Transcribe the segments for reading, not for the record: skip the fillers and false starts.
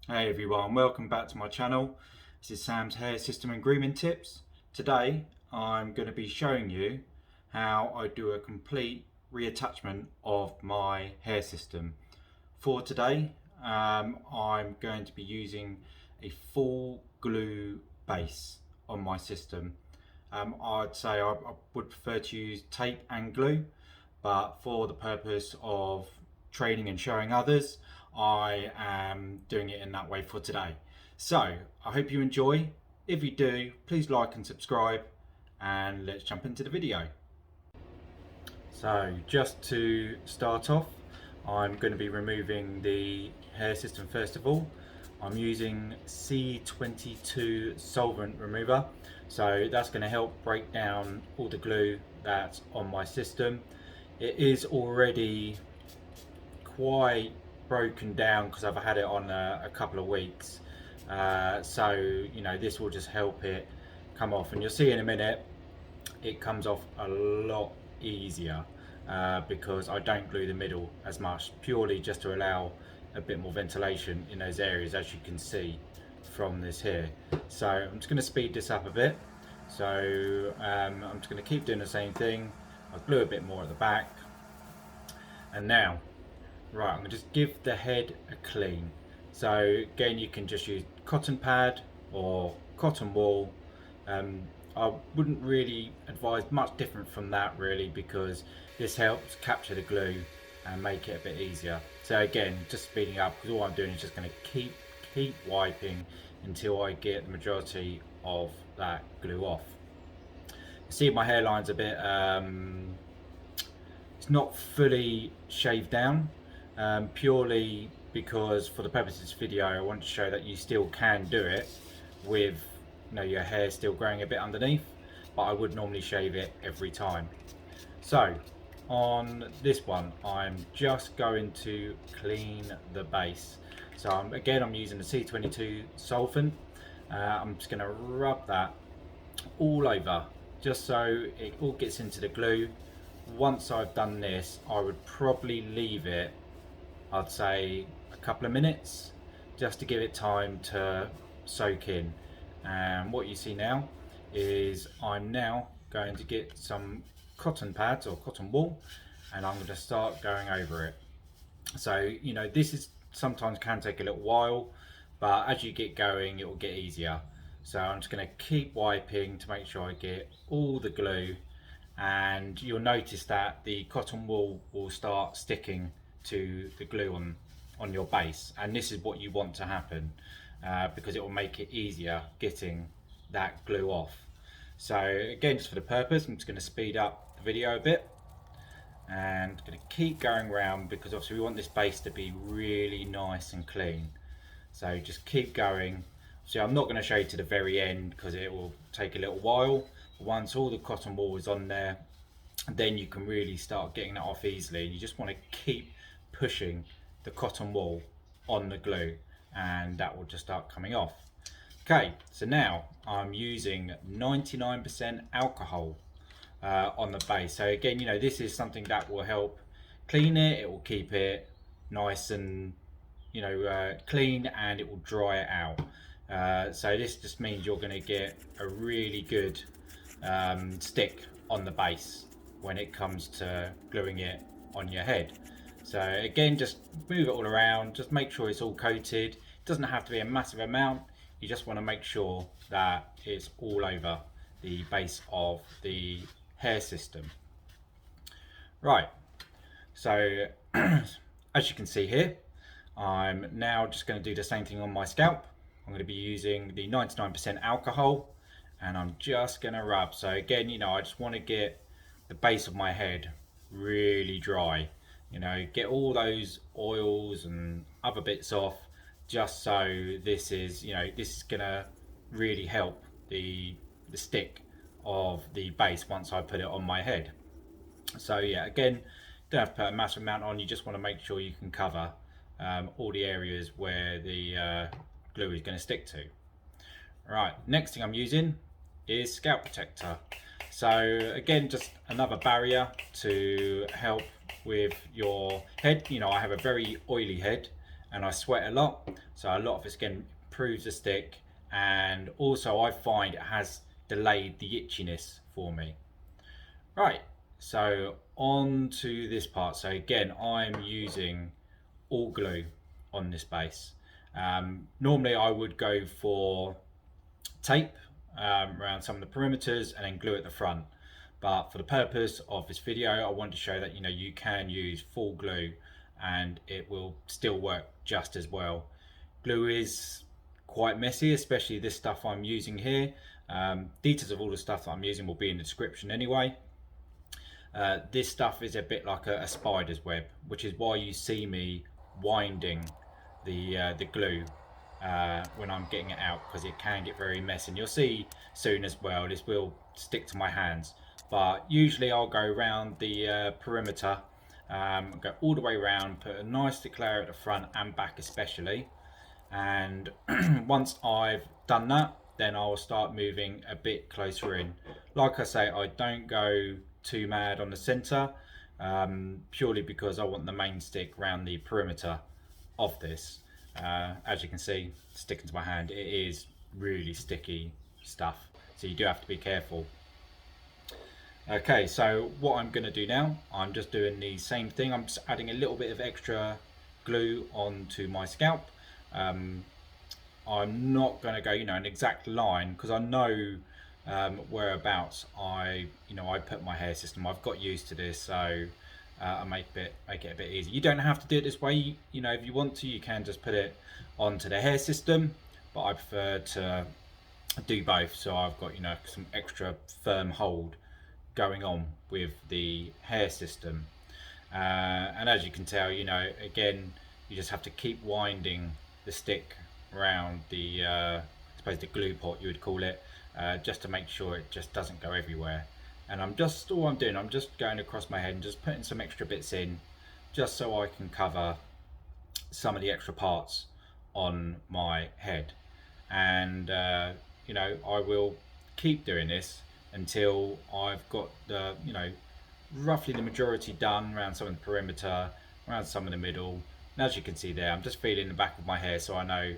Hey everyone, welcome back to my channel. This is Sam's Hair System and Grooming Tips. Today I'm going to be showing you how I do a complete reattachment of my hair system. For today I'm going to be using a full glue base on my system. I'd say I would prefer to use tape and glue, but for the purpose of training and showing others, I am doing it in that way for today. So I hope you enjoy. If you do, please like and subscribe, and let's jump into the video. So just to start off, I'm going to be removing the hair system first of all. I'm using C22 solvent remover, so that's going to help break down all the glue that's on my system. It is already quite broken down because I've had it on a couple of weeks, so this will just help it come off, and you'll see in a minute it comes off a lot easier because I don't glue the middle as much, purely just to allow a bit more ventilation in those areas, as you can see from this here. So I'm just going to speed this up a bit. So I'm just going to keep doing the same thing. I'll glue a bit more at the back, and now I'm going to just give the head a clean. So again, you can just use cotton pad or cotton wool. I wouldn't really advise much different from that really, because this helps capture the glue and make it a bit easier. So again, just speeding up, because all I'm doing is just going to keep wiping until I get the majority of that glue off. You see my hairline's a bit, it's not fully shaved down, purely because for the purpose of this video I want to show that you still can do it with your hair still growing a bit underneath, but I would normally shave it every time. So on this one I'm just going to clean the base. So I'm using the C22 solvent. I'm just going to rub that all over just so it all gets into the glue. Once I've done this, I would probably leave it, I'd say a couple of minutes, just to give it time to soak in. And what you see now is I'm now going to get some cotton pads or cotton wool, and I'm going to start going over it. So this is sometimes can take a little while, but as you get going it will get easier. So I'm just going to keep wiping to make sure I get all the glue, and you'll notice that the cotton wool will start sticking to the glue on your base, and this is what you want to happen, because it will make it easier getting that glue off. So again, just for the purpose, I'm just going to speed up the video a bit and going to keep going around, because obviously we want this base to be really nice and clean. So just keep going. So I'm not going to show you to the very end because it will take a little while. But once all the cotton wool is on there, then you can really start getting that off easily. You just want to keep pushing the cotton wool on the glue, and that will just start coming off. Okay, so now I'm using 99% alcohol on the base. So again, this is something that will help clean it. It will keep it nice and clean, and it will dry it out. So this just means you're going to get a really good stick on the base when it comes to gluing it on your head. So again, just move it all around, just make sure it's all coated. It doesn't have to be a massive amount, you just want to make sure that it's all over the base of the hair system. Right, so as you can see here, I'm now just going to do the same thing on my scalp. I'm going to be using the 99% alcohol, and I'm just going to rub. So again, I just want to get the base of my head really dry, get all those oils and other bits off, just so this is gonna really help the stick of the base once I put it on my head. So yeah, again, don't have to put a massive amount on, you just want to make sure you can cover all the areas where the glue is going to stick to. Right, next thing I'm using is scalp protector. So again, just another barrier to help with your head. I have a very oily head, and I sweat a lot, so a lot of it's again improves the stick, and also I find it has delayed the itchiness for me. Right, so on to this part. So again, I'm using alt glue on this base. Normally I would go for tape around some of the perimeters and then glue at the front. But for the purpose of this video, I want to show that you can use full glue and it will still work just as well. Glue is quite messy, especially this stuff I'm using here. Details of all the stuff that I'm using will be in the description anyway. This stuff is a bit like a spider's web, which is why you see me winding the glue when I'm getting it out, because it can get very messy. And you'll see soon as well, this will stick to my hands. But usually I'll go around the perimeter, go all the way around, put a nice thick layer at the front and back especially. And once I've done that, then I'll start moving a bit closer in. Like I say, I don't go too mad on the center, purely because I want the main stick around the perimeter of this. As you can see, sticking to my hand, it is really sticky stuff, so you do have to be careful. Okay, so what I'm going to do now, I'm just doing the same thing. I'm just adding a little bit of extra glue onto my scalp. I'm not going to go an exact line, because I know whereabouts I put my hair system. I've got used to this, so I make it a bit easy. You don't have to do it this way. If you want to, you can just put it onto the hair system, but I prefer to do both, so I've got some extra firm hold going on with the hair system. And as you can tell, again, you just have to keep winding the stick around the I suppose the glue pot you would call it, just to make sure it just doesn't go everywhere. And I'm just going across my head and just putting some extra bits in, just so I can cover some of the extra parts on my head. And I will keep doing this until I've got the roughly the majority done around some of the perimeter, around some of the middle. And as you can see there, I'm just feeling the back of my hair so I know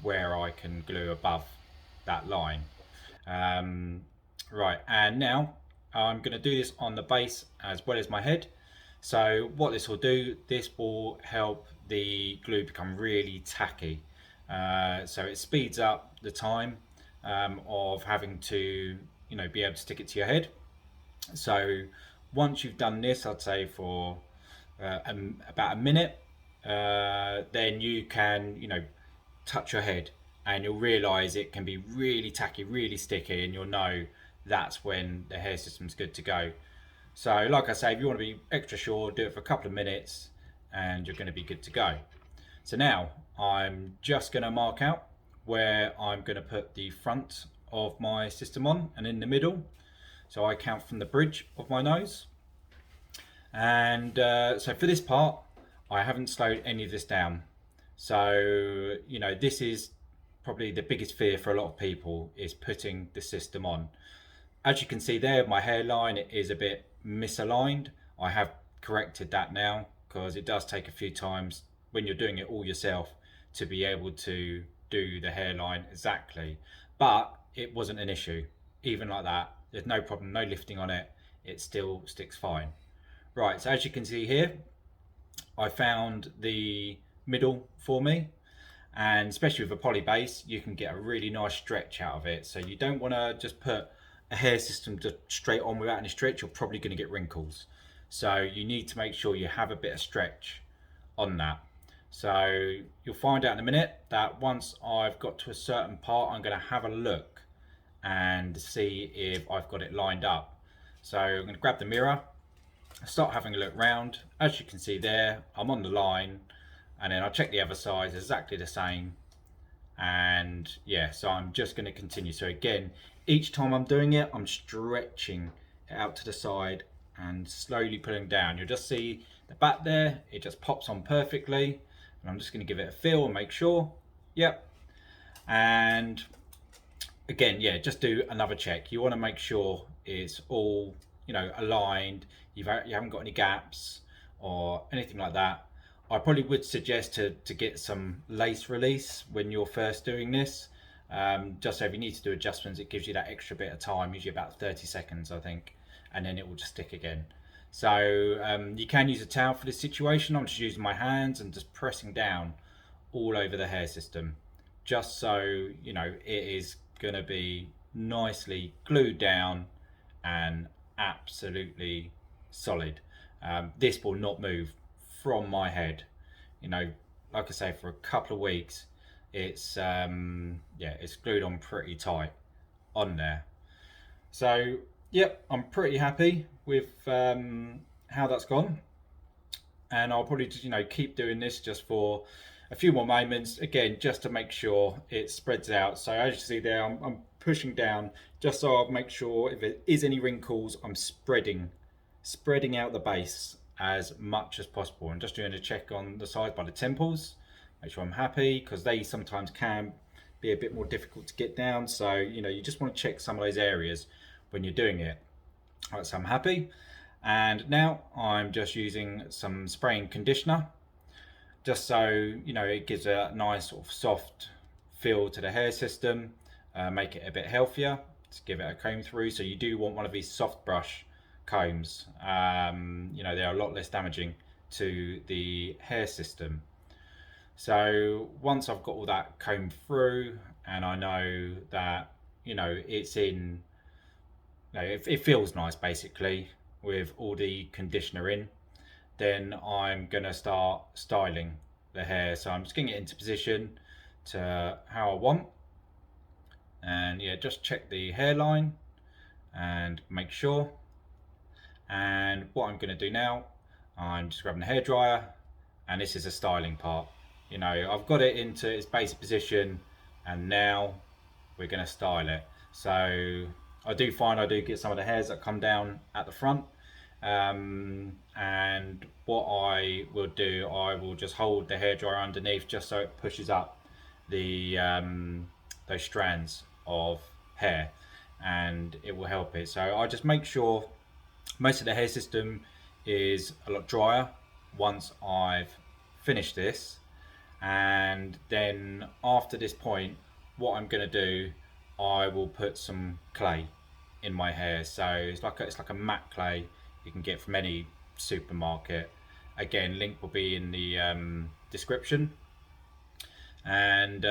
where I can glue above that line. Right, and now I'm going to do this on the base as well as my head. So what this will do, this will help the glue become really tacky. So it speeds up the time of having to be able to stick it to your head. So once you've done this, I'd say for about a minute, then you can touch your head and you'll realize it can be really tacky, really sticky, and you'll know that's when the hair system's good to go. So like I say, if you want to be extra sure, do it for a couple of minutes and you're going to be good to go. So now I'm just going to mark out where I'm going to put the front of my system on, and in the middle. So I count from the bridge of my nose. And so for this part, I haven't slowed any of this down. So this is probably the biggest fear for a lot of people, is putting the system on. As you can see there, my hairline is a bit misaligned. I have corrected that now, because it does take a few times when you're doing it all yourself to be able to do the hairline exactly. But it wasn't an issue. Even like that, there's no problem, no lifting on it, it still sticks fine. Right, so as you can see here, I found the middle for me, and especially with a poly base, you can get a really nice stretch out of it. So you don't want to just put a hair system just straight on without any stretch. You're probably going to get wrinkles, so you need to make sure you have a bit of stretch on that. So you'll find out in a minute that once I've got to a certain part, I'm going to have a look and see if I've got it lined up. So I'm going to grab the mirror, start having a look round. As you can see there, I'm on the line, and then I'll check the other side, exactly the same. And yeah, so I'm just going to continue. So again, each time I'm doing it, I'm stretching it out to the side and slowly pulling down. You'll just see the back there, it just pops on perfectly. And I'm just going to give it a feel and make sure. Yep. And again, yeah, just do another check. You want to make sure it's all aligned. You haven't got any gaps or anything like that. I probably would suggest to get some lace release when you're first doing this. Just so if you need to do adjustments, it gives you that extra bit of time, usually about 30 seconds, I think, and then it will just stick again. So you can use a towel for this situation. I'm just using my hands and just pressing down all over the hair system, just so you know it is going to be nicely glued down and absolutely solid. This will not move from my head. You know, like I say, for a couple of weeks, it's yeah, it's glued on pretty tight on there. So yep, I'm pretty happy with how that's gone, and I'll probably just, you know, keep doing this just for a few more moments again, just to make sure it spreads out. So as you see there, I'm pushing down just so I'll make sure if there is any wrinkles, I'm spreading out the base as much as possible, and just doing a check on the side by the temples, make sure I'm happy, because they sometimes can be a bit more difficult to get down. So you know, you just want to check some of those areas when you're doing it. All right, so I'm happy, and now I'm just using some spraying conditioner, just so you know it gives a nice sort of soft feel to the hair system, make it a bit healthier. Just give it a comb through. So you do want one of these soft brush combs. You know, they're a lot less damaging to the hair system. So once I've got all that combed through, and I know that, you know, it's in, you know, it feels nice basically with all the conditioner in, then I'm gonna start styling the hair. So I'm just getting it into position to how I want, and yeah, just check the hairline and make sure. And what I'm going to do now, I'm just grabbing the hairdryer, and this is a styling part. You know, I've got it into its basic position, and now we're going to style it. So I do find I do get some of the hairs that come down at the front, and what I will do, I will just hold the hairdryer underneath just so it pushes up the those strands of hair, and it will help it. So I just make sure most of the hair system is a lot drier once I've finished this, and then after this point, what I'm going to do, I will put some clay in my hair. So it's like a matte clay you can get from any supermarket. Again, link will be in the description. And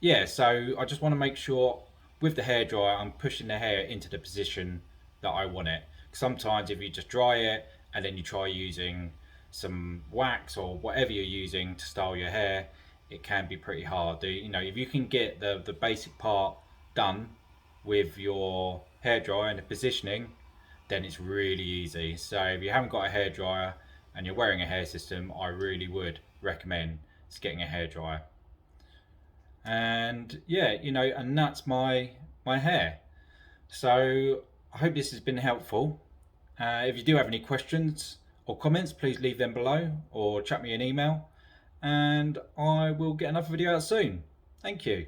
yeah, so I just want to make sure with the hairdryer I'm pushing the hair into the position that I want it. Sometimes if you just dry it and then you try using some wax or whatever you're using to style your hair, it can be pretty hard. You know, if you can get the basic part done with your hairdryer and the positioning, then it's really easy. So if you haven't got a hairdryer and you're wearing a hair system, I really would recommend just getting a hairdryer. And yeah, you know, and that's my hair. So I hope this has been helpful. If you do have any questions or comments, please leave them below or chat me an email, and I will get another video out soon. Thank you.